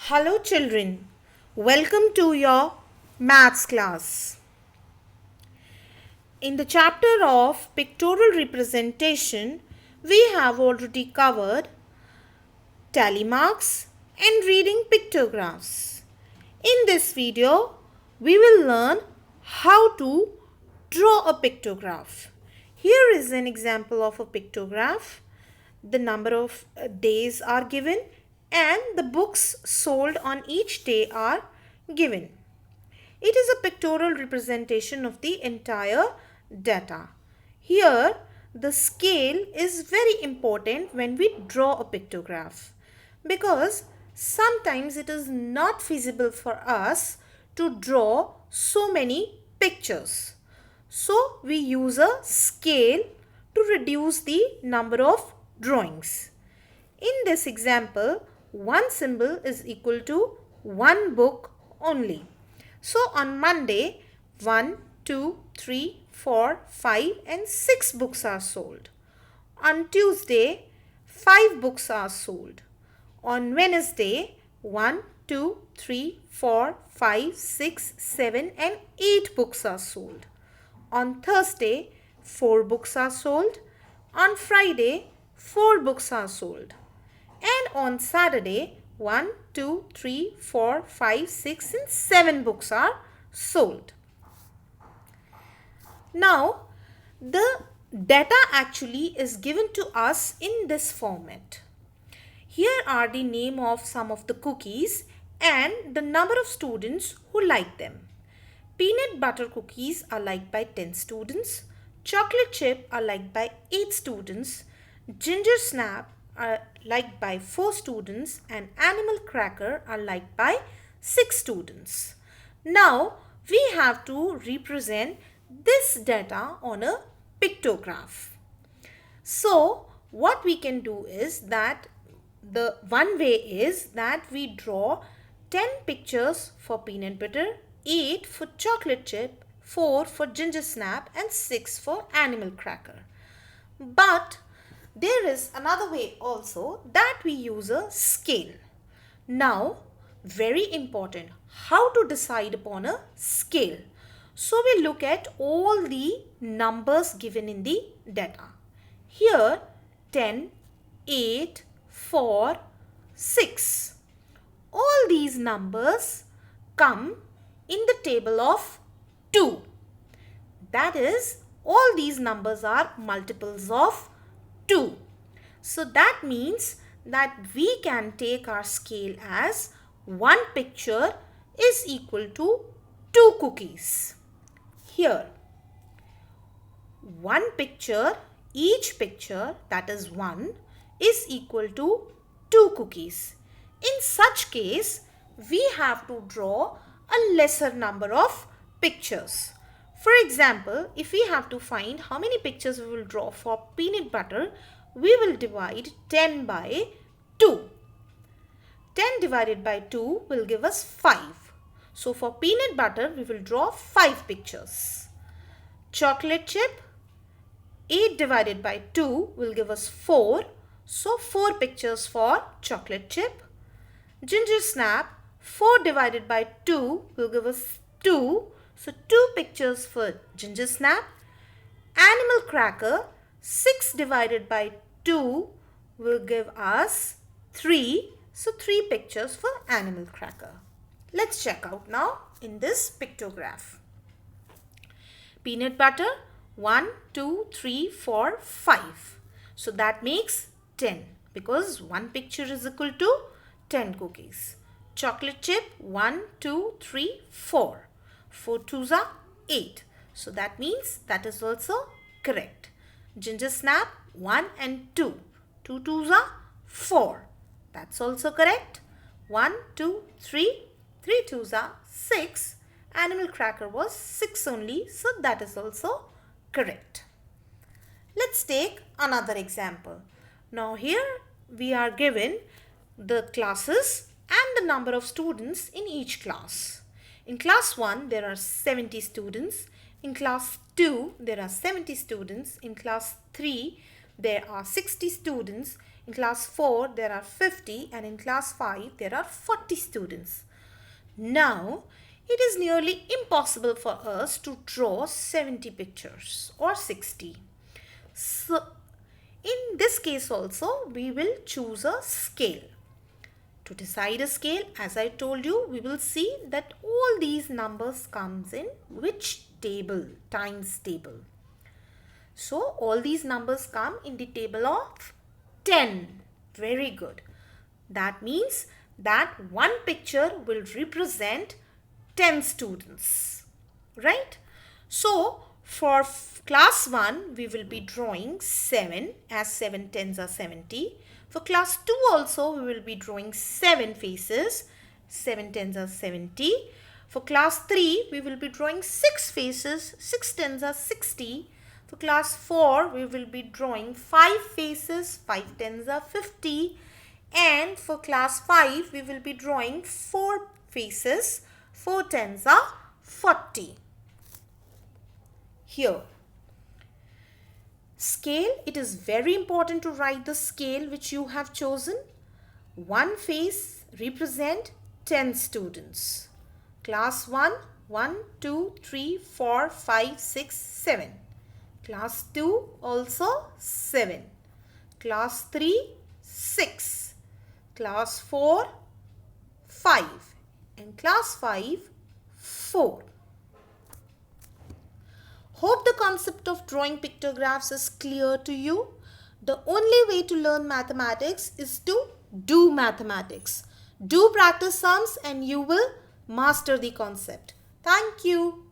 Hello children, welcome to your maths class. In the chapter of pictorial representation, we have already covered tally marks and reading pictographs. In this video, we will learn how to draw a pictograph. Here is an example of a pictograph. The number of days are given and the books sold on each day are given. It is a pictorial representation of the entire data. Here, the scale is very important when we draw a pictograph because sometimes it is not feasible for us to draw so many pictures. So, we use a scale to reduce the number of drawings. In this example, one symbol is equal to one book only. So on Monday, 1, 2, 3, 4, 5 and 6 books are sold. On Tuesday, 5 books are sold. On Wednesday, 1, 2, 3, 4, 5, 6, 7 and 8 books are sold. On Thursday, 4 books are sold. On Friday, 4 books are sold. And on Saturday, 1, 2, 3, 4, 5, 6 and 7 books are sold. Now, the data actually is given to us in this format. Here are the name of some of the cookies and the number of students who like them. Peanut butter cookies are liked by 10 students. Chocolate chip are liked by 8 students. Ginger snap are liked by 4 students and animal cracker are liked by 6 students. Now we have to represent this data on a pictograph. So what we can do is that the one way is that we draw 10 pictures for peanut butter, 8 for chocolate chip, 4 for ginger snap and 6 for animal cracker. But there is another way also that we use a scale. Now, very important, how to decide upon a scale. So we look at all the numbers given in the data. Here 10, 8, 4, 6. All these numbers come in the table of 2. That is, all these numbers are multiples of 2. So that means that we can take our scale as one picture is equal to 2 cookies. Here, one picture, each picture, that is 1, is equal to 2 cookies. In such case, we have to draw a lesser number of pictures. For example, if we have to find how many pictures we will draw for peanut butter, we will divide 10 by 2. 10 divided by 2 will give us 5. So for peanut butter, we will draw 5 pictures. Chocolate chip, 8 divided by 2 will give us 4. So 4 pictures for chocolate chip. Ginger snap, 4 divided by 2 will give us 2. So 2 pictures for ginger snap. Animal cracker, 6 divided by 2 will give us 3. So 3 pictures for animal cracker. Let's check out now in this pictograph. Peanut butter, 1, 2, 3, 4, 5. So that makes 10 because one picture is equal to 10 cookies. Chocolate chip, 1, 2, 3, 4. 4 twos are 8. So that means that is also correct. Ginger snap, 1 and 2. 2 twos are 4. That's also correct. 1, 2, 3. 3 twos are 6. Animal cracker was 6 only. So that is also correct. Let's take another example. Now here we are given the classes and the number of students in each class. In class 1, there are 70 students. In class 2, there are 70 students. In class 3, there are 60 students. In class 4 there are 50 and in class 5 there are 40 students. Now it is nearly impossible for us to draw 70 pictures or 60. So in this case also we will choose a scale. To decide a scale, as I told you, we will see that all these numbers comes in which table? Times table. So all these numbers come in the table of 10. Very good. That means that one picture will represent 10 students. Right? So for class 1, we will be drawing 7 as 7 tens are 70. For class 2 also, we will be drawing 7 faces. 7 tens are 70. For class 3, we will be drawing 6 faces. 6 tens are 60. For class 4, we will be drawing 5 faces. 5 tens are 50. And for class 5, we will be drawing 4 faces. 4 tens are 40. Here. Scale, it is very important to write the scale which you have chosen. One face represent 10 students. Class 1, 1, 2, 3, 4, 5, 6, 7. Class 2 also 7. Class 3, 6. Class 4, 5. And class 5, 4. Hope the concept of drawing pictographs is clear to you. The only way to learn mathematics is to do mathematics. Do practice sums and you will master the concept. Thank you.